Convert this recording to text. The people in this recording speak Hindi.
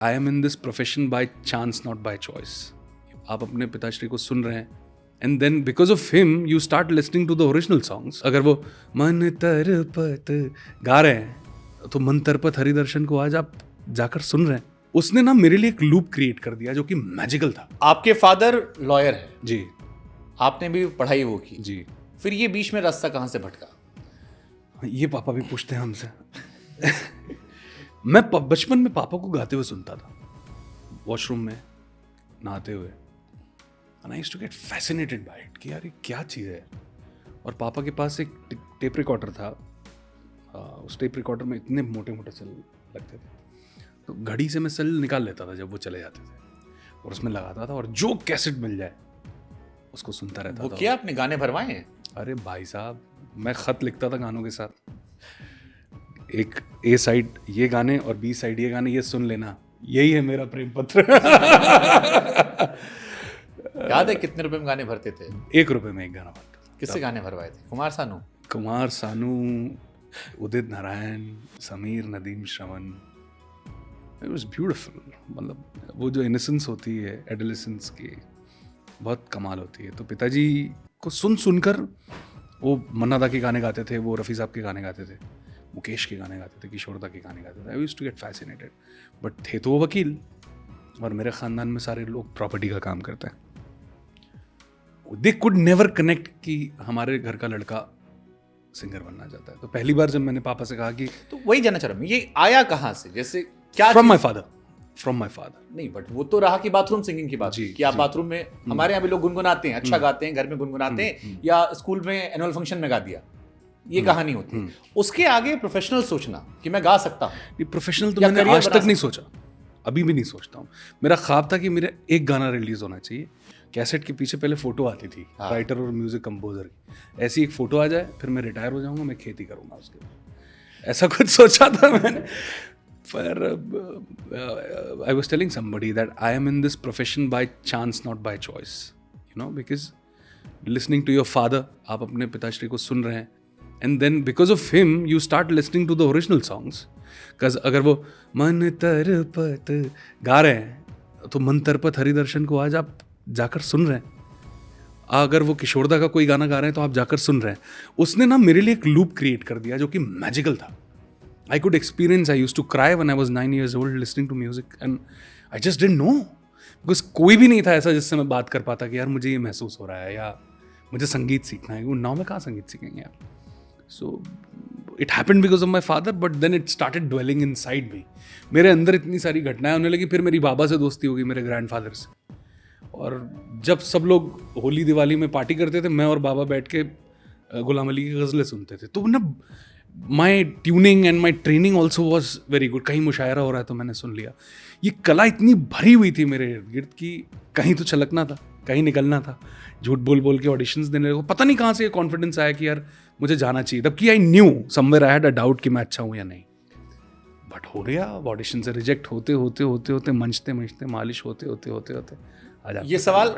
I am in this profession by chance not by choice. आप अपने पिताश्री को सुन रहे हैं and then because of him you start listening to the original songs. अगर वो मन तरपत गा रहे हैं तो मन तरपत हरिदर्शन को आज आप जाकर सुन रहे हैं। उसने ना मेरे लिए एक लूप क्रिएट कर दिया जो कि मैजिकल था। आपके फादर लॉयर है जी आपने भी पढ़ाई वो की जी। फिर ये बीच में रास्ता कहाँ से भटका? ये पापा भी पूछते हैं हमसे। मैं बचपन में पापा को गाते हुए सुनता था वॉशरूम में नहाते हुए and I used to get fascinated by it कि यार ये क्या चीज़ है। और पापा के पास एक टेप रिकॉर्डर था। उस टेप रिकॉर्डर में इतने मोटे मोटे सेल लगते थे तो घड़ी से मैं सेल निकाल लेता था जब वो चले जाते थे और उसमें लगाता था और जो कैसेट मिल जाए उसको सुनता रहता वो था। क्या आपने गाने भरवाए हैं? अरे भाई साहब मैं खत लिखता था गानों के साथ। एक ए साइड ये गाने और बी साइड ये गाने, ये सुन लेना, यही है मेरा प्रेम पत्र। याद है कितने रुपए में गाने भरते थे? 1 रुपए में एक गाना भरता था। किससे गाने भरवाए थे? Kumar Sanu? Kumar Sanu, Udit Narayan, Sameer, Nadeem, Shravan. It was beautiful. मतलब वो जो इनोसेंस होती है एडोलेसेंस की बहुत कमाल होती है। तो पिताजी को सुन सुनकर वो मन्ना दा के गाने गाते थे, वो रफ़ी साहब के गाने गाते थे, मुकेश के गाने गाते थे, किशोर दा के गाने गाते थे। I used to get fascinated. But थे तो वो वकील और मेरे ख़ानदान में सारे लोग प्रॉपर्टी का काम करते हैं। दे कुड नेवर कनेक्ट कि हमारे घर का लड़का सिंगर बनना चाहता है। तो पहली बार जब मैंने पापा से कहा कि तो वही जानना चाह रहा हूँ ये आया कहाँ से? जैसे क्या फ्रॉम माई फादर नहीं बट वो तो रहा कि बाथरूम सिंगिंग की बात जी, कि आप जी। बाथरूम में हमारे यहाँ भी लोग गुनगुनाते हैं, अच्छा गाते हैं, घर में गुनगुनाते हैं या स्कूल में एनुअल फंक्शन में गा दिया, ये कहानी होती है। उसके आगे प्रोफेशनल सोचना कि मैं गा सकता हूँ, ये प्रोफेशनल तो या मैंने career आज बना तक नहीं सोचा, अभी भी नहीं सोचता हूँ। मेरा ख्वाब था कि मेरा एक गाना रिलीज होना चाहिए। कैसेट के पीछे पहले फोटो आती थी राइटर और म्यूजिक कंपोजर की, ऐसी एक फोटो आ जाए फिर मैं रिटायर हो जाऊंगा, मैं खेती करूंगा उसके बाद, ऐसा कुछ सोचा था मैंने। पर I was telling somebody that I am in this profession by chance not by choice, you know, because listening to your father, आप अपने पिताश्री को सुन रहे हैं and then because of him you start listening to the original songs. Because अगर वो मन तरपत गा रहे हैं तो मन तरपत हरिदर्शन को आज आप जाकर सुन रहे हैं। अगर वो किशोरदा का कोई गाना गा रहे हैं तो आप जाकर सुन रहे हैं। उसने ना मेरे लिए एक लूप क्रिएट कर दिया जो कि मैजिकल था। I could experience, I used to cry when I was 9 years old listening to music and I just didn't know because कोई भी नहीं था ऐसा जिससे मैं बात कर पाता कि यार मुझे ये महसूस हो रहा है या मुझे संगीत सीखना है। नाव में कहाँ संगीत सीखेंगे यार। So it happened because of my father but then it started dwelling inside me। मेरे अंदर इतनी सारी घटनाएं होने लगी। फिर मेरी बाबा से दोस्ती हो गई, मेरे ग्रैंडफादर से। और जब सब लोग होली दिवाली में पार्टी करते थे मैं और बाबा बैठ के गुलाम अली की गज़लें सुनते थे। तो ना my tuning and my training also was very good. कहीं मुशायरा हो रहा है तो मैंने सुन लिया। ये कला इतनी भरी हुई थी मेरे इर्द गिर्द कि कहीं तो छलकना था, कहीं निकलना था। झूठ बोल बोल के ऑडिशंस देने लगे। पता नहीं कहाँ से ये कॉन्फिडेंस आया कि यार मुझे जाना चाहिए। तब कि I knew somewhere I had a doubt कि मैं अच्छा हूँ या नहीं। बट हो गया। ऑडिशन से रिजेक्ट होते होते होते होते मंचते मंचते मालिश होते होते होते होते आ जाते। ये सवाल